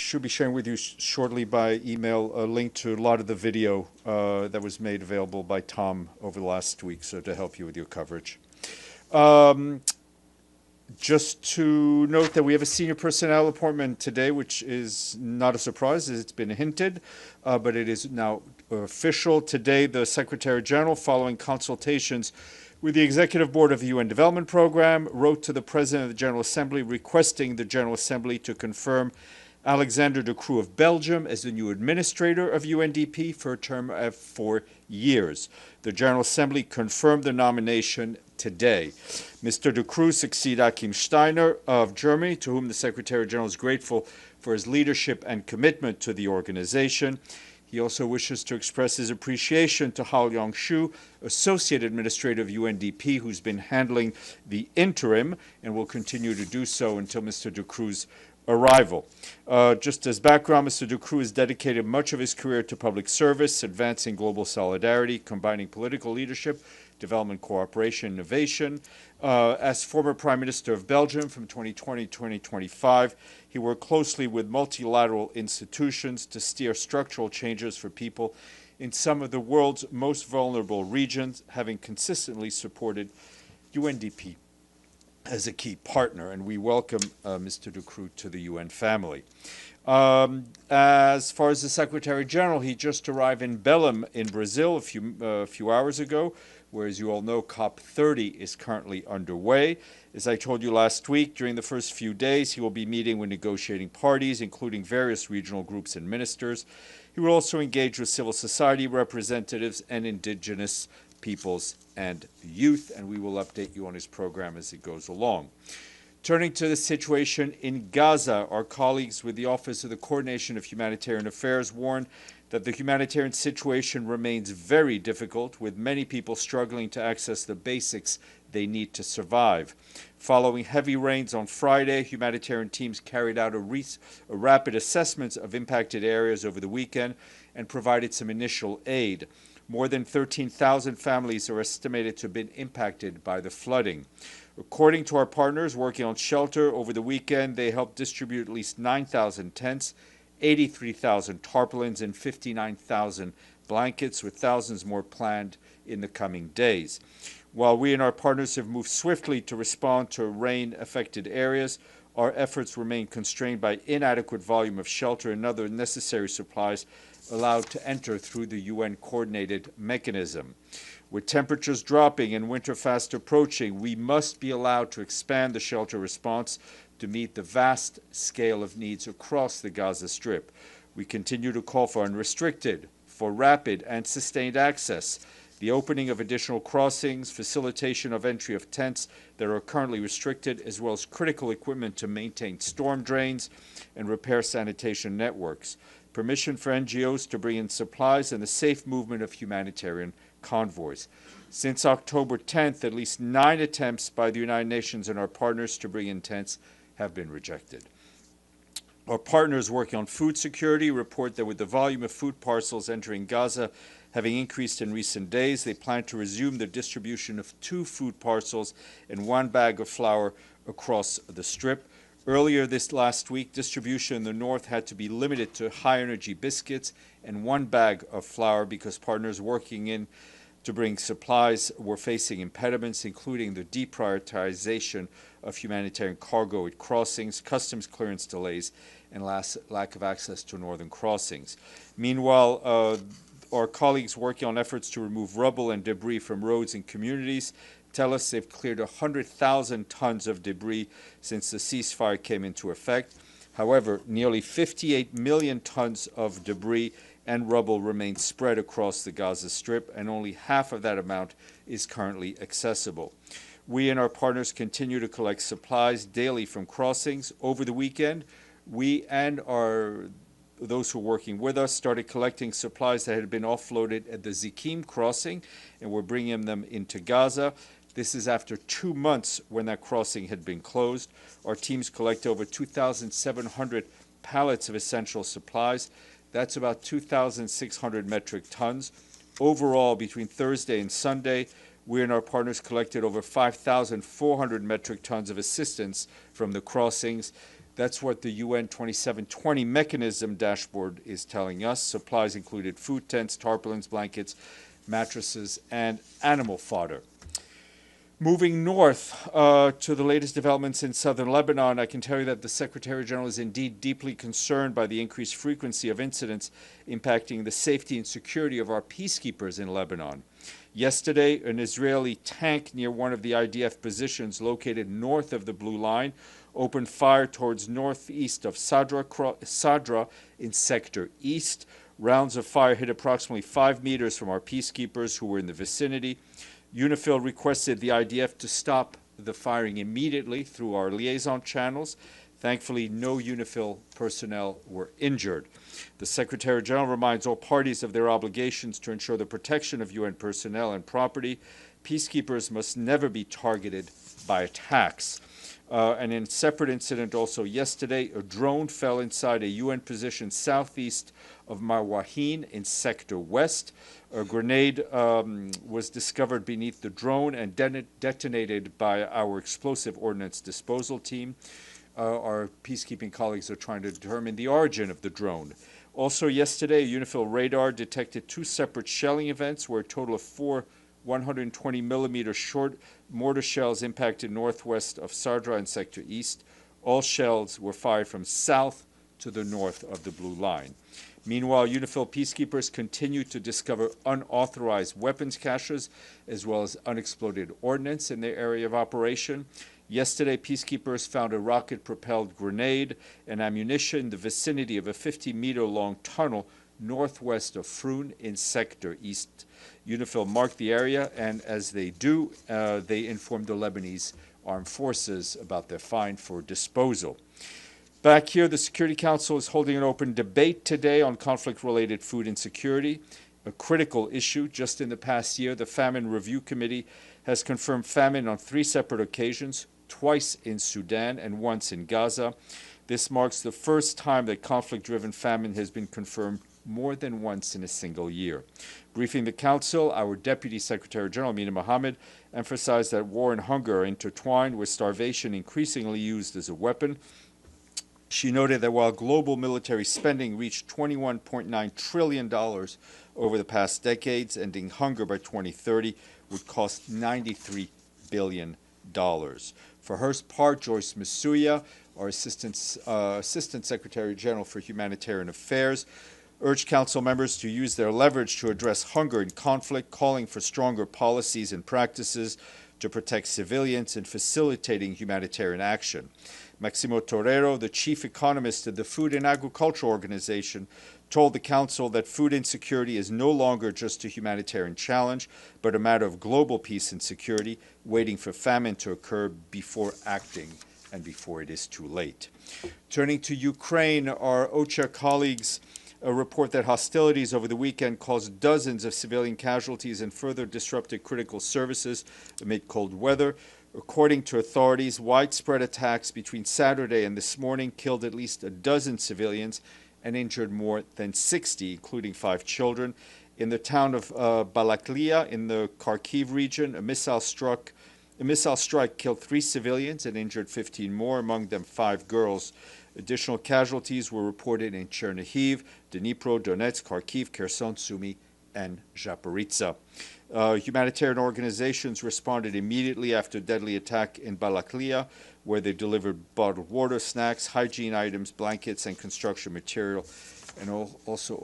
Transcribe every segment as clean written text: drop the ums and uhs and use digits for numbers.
should be sharing with you shortly by email a link to a lot of the video that was made available by Tom over the last week, so to help you with your coverage. Just to note that we have a senior personnel appointment today, which is not a surprise, as it's been hinted, but it is now official. Today, the Secretary General, following consultations with the Executive Board of the UN Development Program, wrote to the President of the General Assembly requesting the General Assembly to confirm Alexander De Croo of Belgium as the new administrator of UNDP for a term of 4 years. The General Assembly confirmed the nomination today. Mr. De Croo succeeds Achim Steiner of Germany, to whom the Secretary General is grateful for his leadership and commitment to the organization. He also wishes to express his appreciation to Hao Liang-shu, Associate Administrator of UNDP, who's been handling the interim and will continue to do so until Mr. De Croo's arrival. Just as background, Mr. De Croo has dedicated much of his career to public service, advancing global solidarity, combining political leadership, development cooperation, innovation. As former Prime Minister of Belgium from 2020 to 2025, he worked closely with multilateral institutions to steer structural changes for people in some of the world's most vulnerable regions, having consistently supported UNDP as a key partner, and we welcome Mr. De Croo to the UN family. As far as the Secretary General, he just arrived in Belém in Brazil a few hours ago, where, as you all know, COP30 is currently underway. As I told you last week, during the first few days, he will be meeting with negotiating parties, including various regional groups and ministers. He will also engage with civil society representatives and indigenous peoples and youth, and we will update you on his program as it goes along. Turning to the situation in Gaza, our colleagues with the Office of the Coordination of Humanitarian Affairs warn that the humanitarian situation remains very difficult, with many people struggling to access the basics they need to survive. Following heavy rains on Friday, humanitarian teams carried out a rapid assessment of impacted areas over the weekend and provided some initial aid. More than 13,000 families are estimated to have been impacted by the flooding. According to our partners working on shelter over the weekend, they helped distribute at least 9,000 tents, 83,000 tarpaulins, and 59,000 blankets, with thousands more planned in the coming days. While we and our partners have moved swiftly to respond to rain-affected areas, our efforts remain constrained by inadequate volume of shelter and other necessary supplies allowed to enter through the UN coordinated mechanism. With temperatures dropping and winter fast approaching, we must be allowed to expand the shelter response to meet the vast scale of needs across the Gaza Strip. We continue to call for unrestricted, for rapid and sustained access, the opening of additional crossings, facilitation of entry of tents that are currently restricted, as well as critical equipment to maintain storm drains and repair sanitation networks, permission for NGOs to bring in supplies, and the safe movement of humanitarian convoys. Since October 10th, at least 9 attempts by the United Nations and our partners to bring in tents have been rejected. Our partners working on food security report that with the volume of food parcels entering Gaza having increased in recent days, they plan to resume the distribution of 2 food parcels and 1 bag of flour across the Strip. Earlier this last week, distribution in the north had to be limited to high-energy biscuits and 1 bag of flour because partners working in to bring supplies were facing impediments, including the deprioritization of humanitarian cargo at crossings, customs clearance delays, and lack of access to northern crossings. Meanwhile, our colleagues working on efforts to remove rubble and debris from roads and communities tell us they've cleared 100,000 tons of debris since the ceasefire came into effect. However, nearly 58 million tons of debris and rubble remain spread across the Gaza Strip, and only half of that amount is currently accessible. We and our partners continue to collect supplies daily from crossings. Over the weekend, we and those who are working with us started collecting supplies that had been offloaded at the Zikim crossing, and we're bringing them into Gaza. This is after 2 months when that crossing had been closed. Our teams collect over 2,700 pallets of essential supplies. That's about 2,600 metric tons. Overall, between Thursday and Sunday, we and our partners collected over 5,400 metric tons of assistance from the crossings. That's what the UN 2720 mechanism dashboard is telling us. Supplies included food tents, tarpaulins, blankets, mattresses, and animal fodder. Moving north to the latest developments in southern Lebanon, I can tell you that the Secretary General is indeed deeply concerned by the increased frequency of incidents impacting the safety and security of our peacekeepers in Lebanon. Yesterday, an Israeli tank near one of the IDF positions located north of the Blue Line opened fire towards northeast of Sadra in Sector East. Rounds of fire hit approximately 5 meters from our peacekeepers who were in the vicinity. UNIFIL requested the IDF to stop the firing immediately through our liaison channels. Thankfully, no UNIFIL personnel were injured. The Secretary General reminds all parties of their obligations to ensure the protection of UN personnel and property. Peacekeepers must never be targeted by attacks. And in a separate incident also yesterday, a drone fell inside a UN position southeast of Marwahin in Sector West. A grenade was discovered beneath the drone and detonated by our explosive ordnance disposal team. Our peacekeeping colleagues are trying to determine the origin of the drone. Also yesterday, a UNIFIL radar detected 2 separate shelling events where a total of 4 120 millimeter short mortar shells impacted northwest of Sadra and Sector East. All shells were fired from south to the north of the Blue Line. Meanwhile, UNIFIL peacekeepers continue to discover unauthorized weapons caches as well as unexploded ordnance in their area of operation. Yesterday, peacekeepers found a rocket-propelled grenade and ammunition in the vicinity of a 50-meter-long tunnel northwest of Frun in Sector East. UNIFIL marked the area, and as they do, they informed the Lebanese armed forces about their find for disposal. Back here, the Security Council is holding an open debate today on conflict-related food insecurity, a critical issue. Just in the past year, the Famine Review Committee has confirmed famine on 3 separate occasions, twice in Sudan and once in Gaza. This marks the first time that conflict-driven famine has been confirmed more than once in a single year. Briefing the Council, our Deputy Secretary General, Mina Mohammed, emphasized that war and hunger are intertwined, with starvation increasingly used as a weapon. She noted that while global military spending reached $21.9 trillion over the past decades, ending hunger by 2030 would cost $93 billion. For her part, Joyce Masuya, our Assistant Secretary General for Humanitarian Affairs, urged Council members to use their leverage to address hunger in conflict, calling for stronger policies and practices to protect civilians and facilitating humanitarian action. Maximo Torero, the chief economist of the Food and Agriculture Organization, told the Council that food insecurity is no longer just a humanitarian challenge, but a matter of global peace and security, waiting for famine to occur before acting and before it is too late. Turning to Ukraine, our OCHA colleagues report that hostilities over the weekend caused dozens of civilian casualties and further disrupted critical services amid cold weather. According to authorities, widespread attacks between Saturday and this morning killed at least a dozen civilians and injured more than 60, including 5 children. In the town of Balaklia in the Kharkiv region, a missile strike killed 3 civilians and injured 15 more, among them 5 girls. Additional casualties were reported in Chernihiv, Dnipro, Donetsk, Kharkiv, Kherson, Sumy, and Zaporizhzhia. Humanitarian organizations responded immediately after a deadly attack in Balaklia, where they delivered bottled water, snacks, hygiene items, blankets, and construction material, and also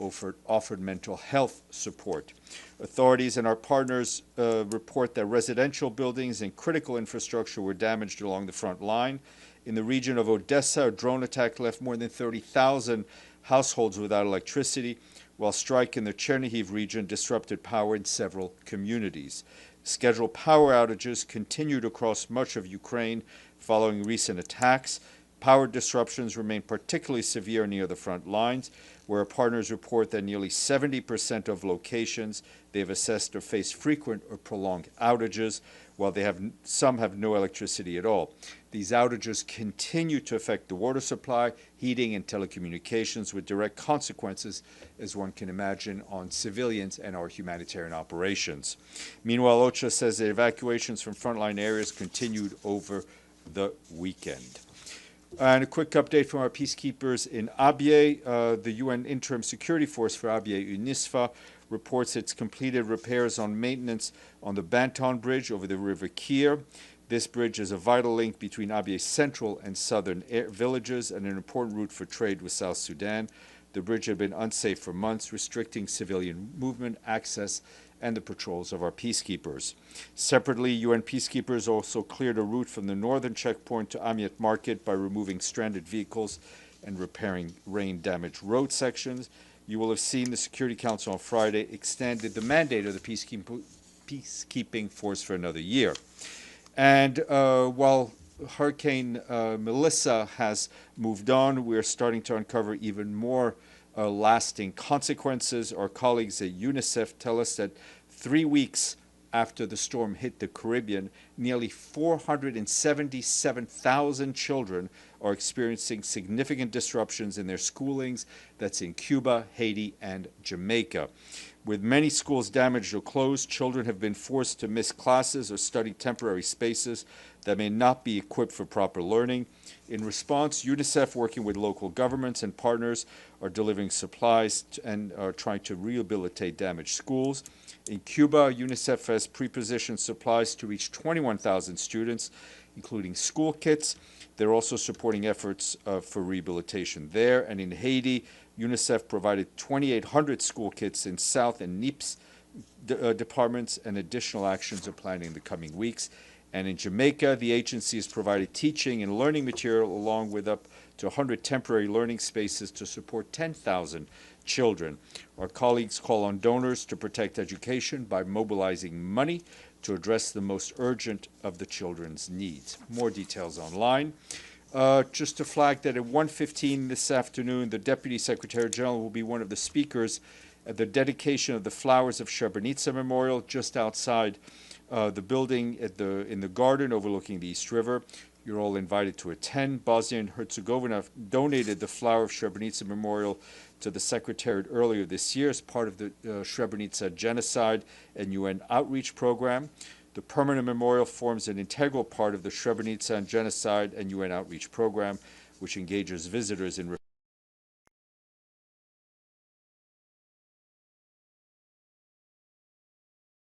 offered mental health support. Authorities and our partners report that residential buildings and critical infrastructure were damaged along the front line. In the region of Odessa, a drone attack left more than 30,000 households without electricity, while strike in the Chernihiv region disrupted power in several communities. Scheduled power outages continued across much of Ukraine following recent attacks. Power disruptions remain particularly severe near the front lines, where our partners report that nearly 70% of locations they've assessed or face frequent or prolonged outages, while some have no electricity at all. These outages continue to affect the water supply, heating, and telecommunications, with direct consequences, as one can imagine, on civilians and our humanitarian operations. Meanwhile, OCHA says that evacuations from frontline areas continued over the weekend. And a quick update from our peacekeepers in Abyei. The UN Interim Security Force for Abyei, UNISFA, reports it's completed repairs on maintenance on the Banton Bridge over the River Kir. This bridge is a vital link between Abyei's central and southern villages and an important route for trade with South Sudan. The bridge had been unsafe for months, restricting civilian movement, access, and the patrols of our peacekeepers. Separately, UN peacekeepers also cleared a route from the northern checkpoint to Amiet Market by removing stranded vehicles and repairing rain-damaged road sections. You will have seen the Security Council on Friday extended the mandate of the peacekeeping force for another year. And while Hurricane Melissa has moved on, we're starting to uncover even more lasting consequences. Our colleagues at UNICEF tell us that 3 weeks after the storm hit the Caribbean, nearly 477,000 children are experiencing significant disruptions in their schoolings. That's in Cuba, Haiti, and Jamaica. With many schools damaged or closed, children have been forced to miss classes or study temporary spaces that may not be equipped for proper learning. In response, UNICEF, working with local governments and partners, are delivering supplies and are trying to rehabilitate damaged schools. In Cuba, UNICEF has pre-positioned supplies to reach 21,000 students, including school kits. They're also supporting efforts for rehabilitation there. And in Haiti, UNICEF provided 2,800 school kits in South and NIPS departments, and additional actions are planned in the coming weeks. And in Jamaica, the agency has provided teaching and learning material along with up to 100 temporary learning spaces to support 10,000 children. Our colleagues call on donors to protect education by mobilizing money to address the most urgent of the children's needs. More details online. Just to flag that at 1:15 this afternoon, the Deputy Secretary General will be one of the speakers at the dedication of the Flowers of Srebrenica Memorial just outside the building in the garden overlooking the East River. You're all invited to attend. Bosnia and Herzegovina donated the Flower of Srebrenica Memorial to the Secretariat earlier this year as part of the Srebrenica Genocide and UN Outreach Program. The permanent memorial forms an integral part of the Srebrenica Genocide and UN Outreach Program, which engages visitors in